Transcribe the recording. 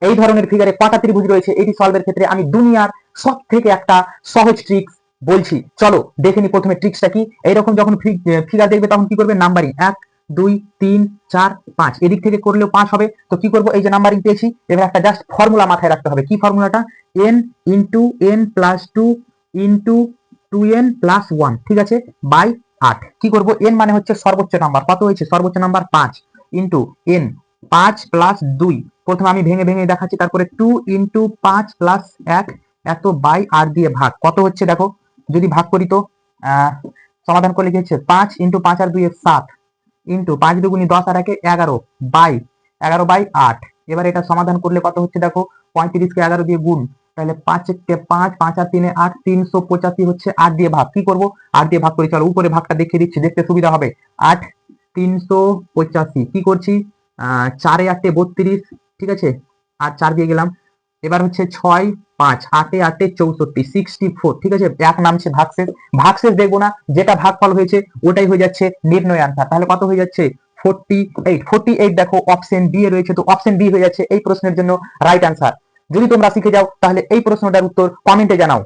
এই ধরনের ফিগারে কটা ত্রিভুজ রয়েছে এটি সলভের ক্ষেত্রে আমি দুনিয়ার সব থেকে একটা সহজ ট্রিক্স বলছি। চলো দেখে নি প্রথমে ট্রিক্সটা কি। এইরকম যখন ফিগার দেখবে তখন কি করবে, নাম্বারিং 1 2 3 4 5, এদিক থেকে করলেও 5 হবে। তো কি করব, এই যে নাম্বারিং পেয়েছি, এবার একটা জাস্ট ফর্মুলা মাথায় রাখতে হবে। কি ফর্মুলাটা, n into n plus 2 into 2n plus 1, ঠিক আছে, বাই 8। কি করব, n মানে হচ্ছে সর্বোচ্চ নাম্বার, কত হয়েছে সর্বোচ্চ নাম্বার 5, ইন্টু n 5 প্লাস 2, প্রথমে আমি ভেঙে ভেঙে দেখাচ্ছি, তারপরে 2 ইন্টু 5 প্লাস 1 এত বাই 8 দিয়ে ভাগ, কত হচ্ছে দেখো, যদি ভাগ করি তো সমাধান করলে কি হচ্ছে, 5 ইন্টু 5 আর 2 7, ইন্টু 5 দুগুনি 10 আর 1 11 বাই 8। এবার এটা সমাধান করলে কত হচ্ছে দেখো, 35 কে 11 দিয়ে গুণ, তাহলে 5 কে 5, 5 আর 3 8, 385 হচ্ছে, 8 দিয়ে ভাগ। কি করব, 8 দিয়ে ভাগ করি, চলো উপরে ভাগটা দেখিয়ে দিচ্ছি, দেখতে সুবিধা হবে। 8 385, কি করছি, 4 এ 8 32, ঠিক আছে, আর 4 দিয়ে গেলাম। এবার হচ্ছে 6 5, 8 এ 8 64, 64, ঠিক আছে, এক নামছে ভাগশেষ। ভাগশেষ দেখবো না, যেটা ভাগফল হয়েছে ওটাই হয়ে যাচ্ছে নির্ণয় আনসার। তাহলে কত হয়ে যাচ্ছে, 48। দেখো অপশন বি এ রয়েছে, তো অপশন বি হয়ে যাচ্ছে এই প্রশ্নের জন্য রাইট আনসার। যদি তোমরা শিখে যাও তাহলে এই প্রশ্নটার উত্তর কমেন্টে জানাও।